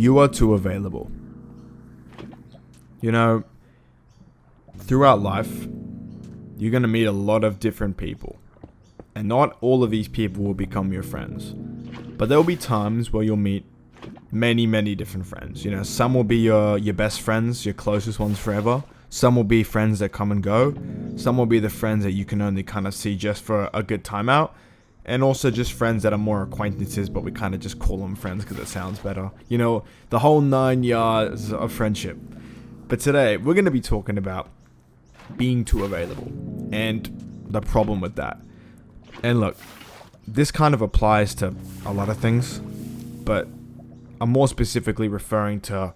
You are too available. You know, throughout life, you're going to meet a lot of different people. And not all of these people will become your friends. But there will be times where you'll meet many, many different friends. You know, some will be your best friends, your closest ones forever. Some will be friends that come and go. Some will be the friends that you can only kind of see just for a good time out. And also just friends that are more acquaintances, but we kind of just call them friends because it sounds better. You know, the whole 9 yards of friendship. But today, we're going to be talking about being too available and the problem with that. And look, this kind of applies to a lot of things, but I'm more specifically referring to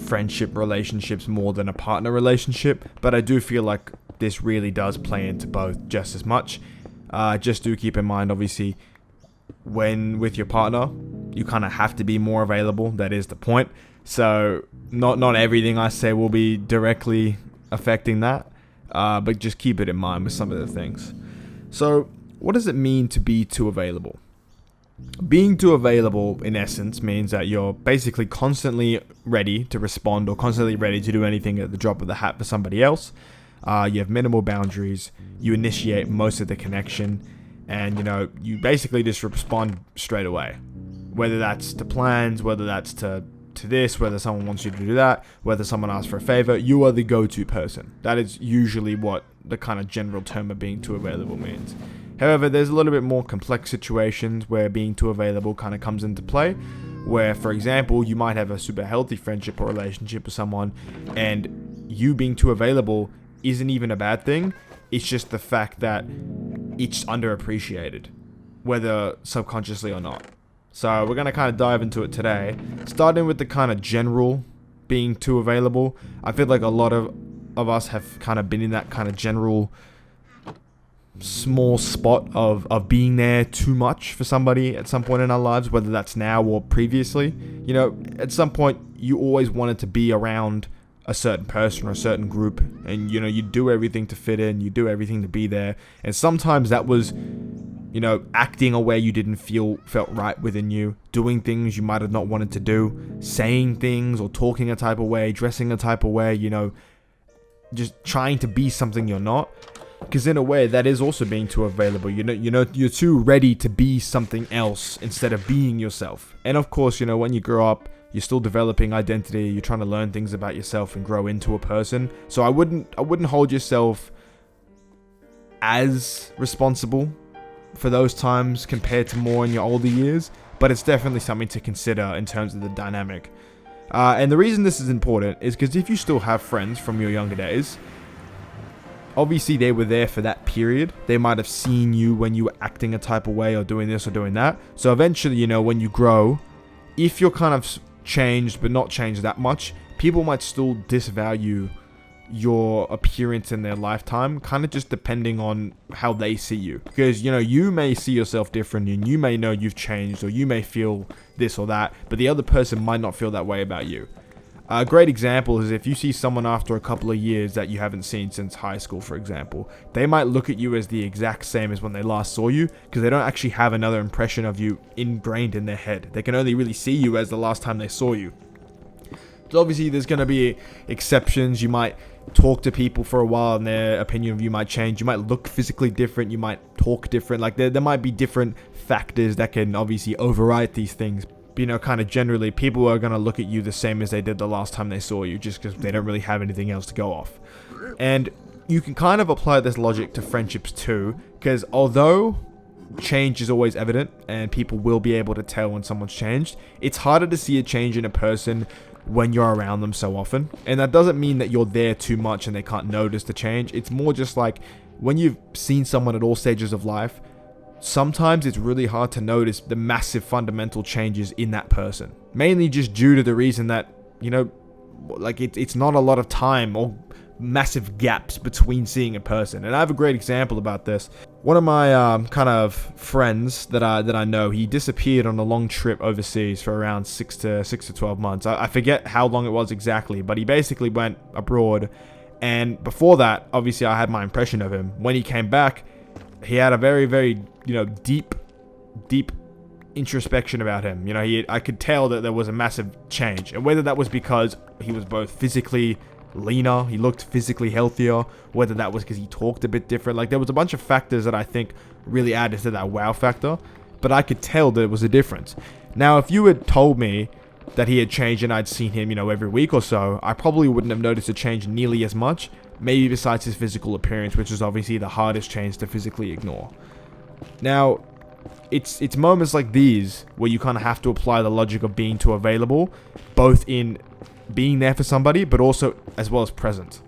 friendship relationships more than a partner relationship. But I do feel like this really does play into both just as much. Just do keep in mind, obviously, when with your partner, you kind of have to be more available. That is the point. So not everything I say will be directly affecting that, but just keep it in mind with some of the things. So what does it mean to be too available? Being too available, in essence, means that you're basically constantly ready to respond or constantly ready to do anything at the drop of the hat for somebody else. You have minimal boundaries, you initiate most of the connection, and you basically just respond straight away. Whether that's to plans, whether that's to this, whether someone wants you to do that, whether someone asks for a favor, you are the go-to person. That is usually what the kind of general term of being too available means. However, there's a little bit more complex situations where being too available kind of comes into play, where, for example, you might have a super healthy friendship or relationship with someone, and you being too available isn't even a bad thing. It's just the fact that it's underappreciated, whether subconsciously or not. So we're going to kind of dive into it today, starting with the kind of general being too available. I feel like a lot of us have kind of been in that kind of general small spot of being there too much for somebody at some point in our lives, whether that's now or previously. At some point you always wanted to be around a certain person or a certain group, and you do everything to fit in, you do everything to be there, and sometimes that was acting a way you didn't felt right within you, doing things you might have not wanted to do, saying things or talking a type of way, dressing a type of way, just trying to be something you're not. Because in a way, that is also being too available. You're too ready to be something else instead of being yourself. And of course, when you grow up, you're still developing identity. You're trying to learn things about yourself and grow into a person. So I wouldn't hold yourself as responsible for those times compared to more in your older years. But it's definitely something to consider in terms of the dynamic. And the reason this is important is because if you still have friends from your younger days, obviously they were there for that period. They might have seen you when you were acting a type of way or doing this or doing that. So eventually, when you grow, if you're kind of changed but not changed that much, people might still disvalue your appearance in their lifetime, kind of just depending on how they see you. Because, you may see yourself different and you may know you've changed, or you may feel this or that, but the other person might not feel that way about you. A great example is if you see someone after a couple of years that you haven't seen since high school, for example. They might look at you as the exact same as when they last saw you, because they don't actually have another impression of you ingrained in their head. They can only really see you as the last time they saw you. So obviously there's going to be exceptions. You might talk to people for a while and their opinion of you might change. You might look physically different. You might talk different. Like there might be different factors that can obviously override these things. But, kind of generally, people are going to look at you the same as they did the last time they saw you, just because they don't really have anything else to go off. And you can kind of apply this logic to friendships too, because although change is always evident and people will be able to tell when someone's changed, it's harder to see a change in a person when you're around them so often. And that doesn't mean that you're there too much and they can't notice the change. It's more just like when you've seen someone at all stages of life, sometimes it's really hard to notice the massive fundamental changes in that person. Mainly just due to the reason that, it's not a lot of time or massive gaps between seeing a person. And I have a great example about this. One of my kind of friends that I know, he disappeared on a long trip overseas for around 6 to 12 months. I forget how long it was exactly, but he basically went abroad. And before that, obviously I had my impression of him. When he came back, he had a very, very, deep introspection about him. You know, I could tell that there was a massive change, and whether that was because he was both physically leaner, he looked physically healthier, whether that was because he talked a bit different. Like, there was a bunch of factors that I think really added to that wow factor, but I could tell there was a difference. Now, if you had told me that he had changed and I'd seen him, you know, every week or so, I probably wouldn't have noticed a change nearly as much, maybe besides his physical appearance, which is obviously the hardest change to physically ignore. Now, it's moments like these where you kind of have to apply the logic of being too available, both in being there for somebody, but also as well as present.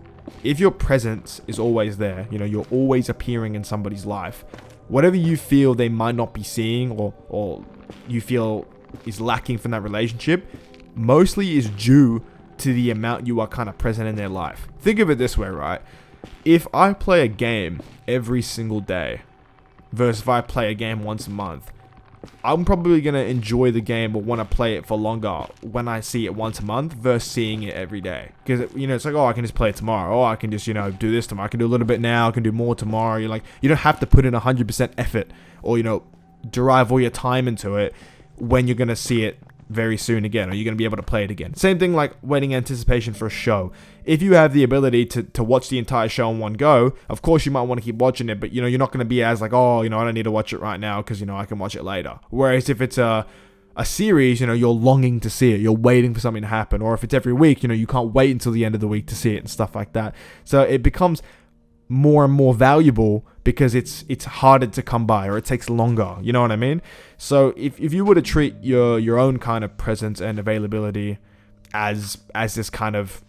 If your presence is always there, you know, you're always appearing in somebody's life, whatever you feel they might not be seeing or you feel is lacking from that relationship, mostly is due to the amount you are kind of present in their life. Think of it this way, right? If I play a game every single day versus if I play a game once a month, I'm probably going to enjoy the game or want to play it for longer when I see it once a month versus seeing it every day. Because, you know, it's like, oh, I can just play it tomorrow. Oh, I can just, you know, do this tomorrow. I can do a little bit now. I can do more tomorrow. You're like, you don't have to put in 100% effort or, you know, derive all your time into it when you're going to see it very soon again, or you're going to be able to play it again. Same thing like waiting anticipation for a show. If you have the ability to watch the entire show in one go, of course you might want to keep watching it, but you know, you're not going to be as like, oh, you know, I don't need to watch it right now because, you know, I can watch it later. Whereas if it's a series, you know, you're longing to see it, you're waiting for something to happen. Or if it's every week, you know, you can't wait until the end of the week to see it and stuff like that. So it becomes more and more valuable because it's harder to come by, or it takes longer, you know what I mean? So if you were to treat your own kind of presence and availability as this kind of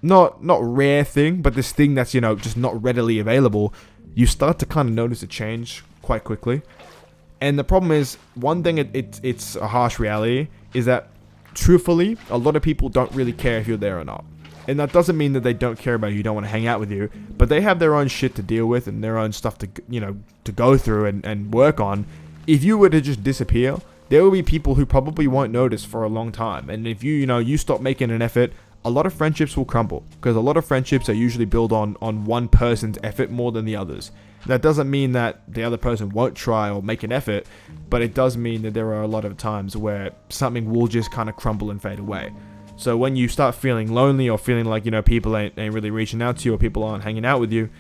not rare thing, but this thing that's, you know, just not readily available, you start to kind of notice a change quite quickly. And the problem is, one thing it's a harsh reality is that truthfully, a lot of people don't really care if you're there or not. And that doesn't mean that they don't care about you, don't want to hang out with you, but they have their own shit to deal with and their own stuff to, you know, to go through and work on. If you were to just disappear, there will be people who probably won't notice for a long time. And if you stop making an effort, a lot of friendships will crumble, because a lot of friendships are usually built on one person's effort more than the others. That doesn't mean that the other person won't try or make an effort, but it does mean that there are a lot of times where something will just kind of crumble and fade away. So when you start feeling lonely or feeling like, you know, people ain't really reaching out to you or people aren't hanging out with you,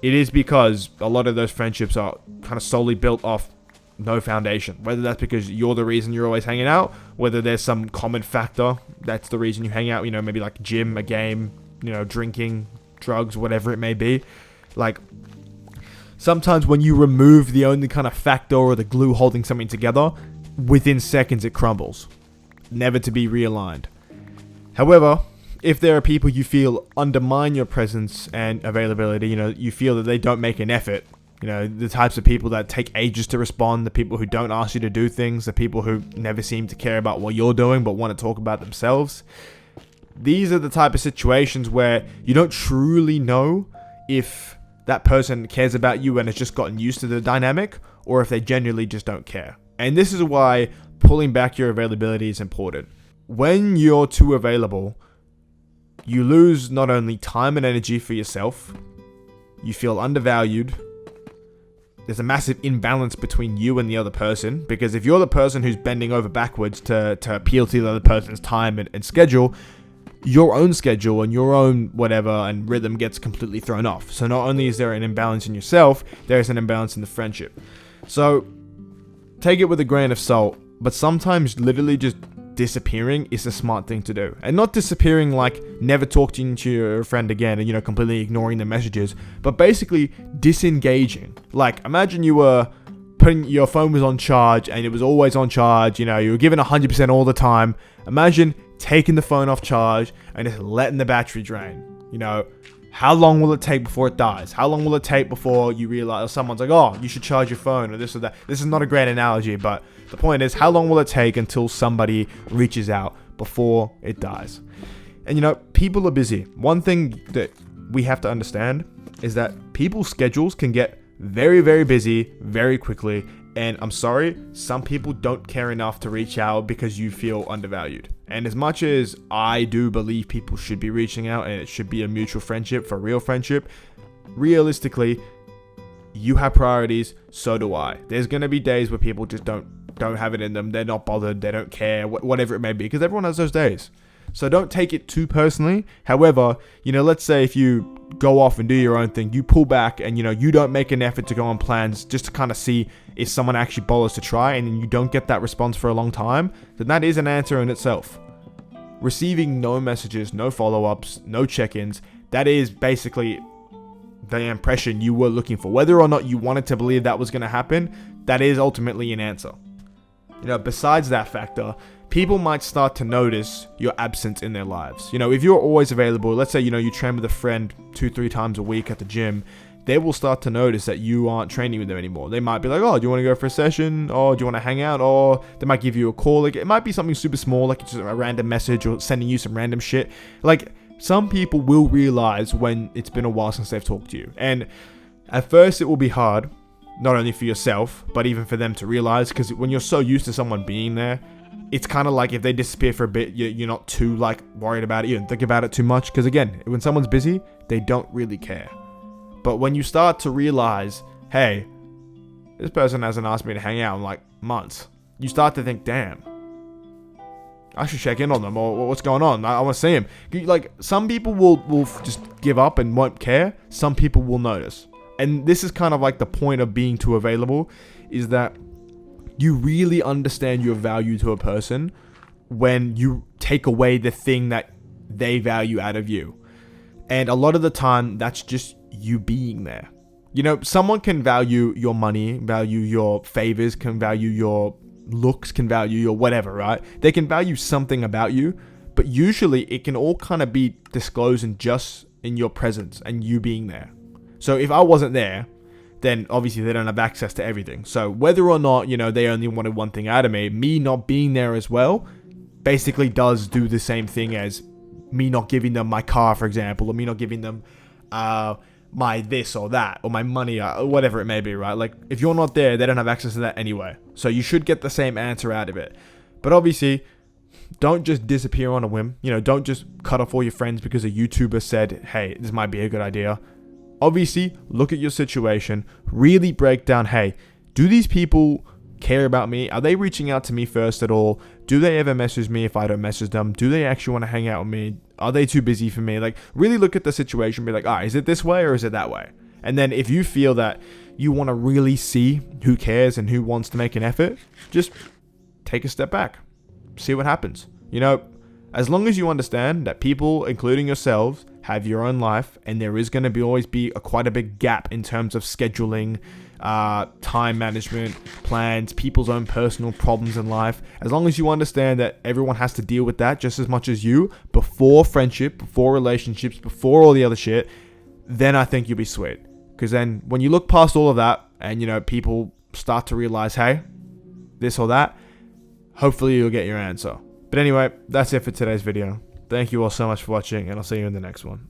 it is because a lot of those friendships are kind of solely built off no foundation. Whether that's because you're the reason you're always hanging out, whether there's some common factor that's the reason you hang out, you know, maybe like gym, a game, you know, drinking, drugs, whatever it may be. Like, sometimes when you remove the only kind of factor or the glue holding something together, within seconds it crumbles, never to be realigned. However, if there are people you feel undermine your presence and availability, you know, you feel that they don't make an effort, you know, the types of people that take ages to respond, the people who don't ask you to do things, the people who never seem to care about what you're doing but want to talk about themselves. These are the type of situations where you don't truly know if that person cares about you and has just gotten used to the dynamic, or if they genuinely just don't care. And this is why pulling back your availability is important. When you're too available, you lose not only time and energy for yourself, you feel undervalued. There's a massive imbalance between you and the other person, because if you're the person who's bending over backwards to appeal to the other person's time and schedule, your own schedule and your own whatever and rhythm gets completely thrown off. So not only is there an imbalance in yourself, there's an imbalance in the friendship. So take it with a grain of salt, but sometimes literally just disappearing is a smart thing to do. And not disappearing like never talking to your friend again and, you know, completely ignoring the messages, but basically disengaging. Like, imagine you were putting your phone was on charge and it was always on charge, you know, you were given 100% all the time. Imagine taking the phone off charge and just letting the battery drain. You know, how long will it take before it dies? How long will it take before you realize, or someone's like, oh, you should charge your phone, or this or that? This is not a great analogy, but the point is, how long will it take until somebody reaches out before it dies? And, you know, people are busy. One thing that we have to understand is that people's schedules can get very, very busy very quickly. And I'm sorry, some people don't care enough to reach out because you feel undervalued. And as much as I do believe people should be reaching out and it should be a mutual friendship, for real friendship, realistically, you have priorities, so do I. There's going to be days where people just don't don't have it in them, they're not bothered, they don't care, whatever it may be, because everyone has those days. So don't take it too personally. However, let's say if you go off and do your own thing, you pull back and, you don't make an effort to go on plans just to kind of see if someone actually bothers to try, and you don't get that response for a long time, then that is an answer in itself. Receiving no messages, no follow-ups, no check-ins, that is basically the impression you were looking for. Whether or not you wanted to believe that was going to happen, that is ultimately an answer. Besides that factor, people might start to notice your absence in their lives. If you're always available, let's say, you train with a friend 2-3 times a week at the gym, they will start to notice that you aren't training with them anymore. They might be like, oh, do you want to go for a session? Or do you want to hang out? Or they might give you a call. Like, it might be something super small, like just a random message or sending you some random shit. Like, some people will realize when it's been a while since they've talked to you. And at first it will be hard, not only for yourself, but even for them to realize, because when you're so used to someone being there, it's kind of like if they disappear for a bit, you're not too worried about it. You don't think about it too much, because again, when someone's busy, they don't really care. But when you start to realize, hey, this person hasn't asked me to hang out in months, you start to think, damn, I should check in on them, or what's going on? I want to see him. Some people will just give up and won't care. Some people will notice. And this is kind of the point of being too available, is that you really understand your value to a person when you take away the thing that they value out of you. And a lot of the time, that's just you being there. Someone can value your money, value your favors, can value your looks, can value your whatever, right? They can value something about you, but usually it can all kind of be disclosed in your presence and you being there. So if I wasn't there, then obviously they don't have access to everything. So whether or not, they only wanted one thing out of me not being there as well, basically does do the same thing as me not giving them my car, for example, or me not giving them my this or that, or my money, or whatever it may be, right? If you're not there, they don't have access to that anyway. So you should get the same answer out of it. But obviously, don't just disappear on a whim. Don't just cut off all your friends because a YouTuber said, hey, this might be a good idea. Obviously, look at your situation, really break down, hey, do these people care about me? Are they reaching out to me first at all? Do they ever message me if I don't message them? Do they actually want to hang out with me? Are they too busy for me? Really look at the situation, be like, is it this way or is it that way? And then if you feel that you want to really see who cares and who wants to make an effort, just take a step back, see what happens. As long as you understand that people, including yourselves, have your own life, and there is going to always be quite a big gap in terms of scheduling, time management, plans, people's own personal problems in life. As long as you understand that everyone has to deal with that just as much as you, before friendship, before relationships, before all the other shit, then I think you'll be sweet. Because then when you look past all of that and, people start to realize, hey, this or that, hopefully you'll get your answer. But anyway, that's it for today's video. Thank you all so much for watching, and I'll see you in the next one.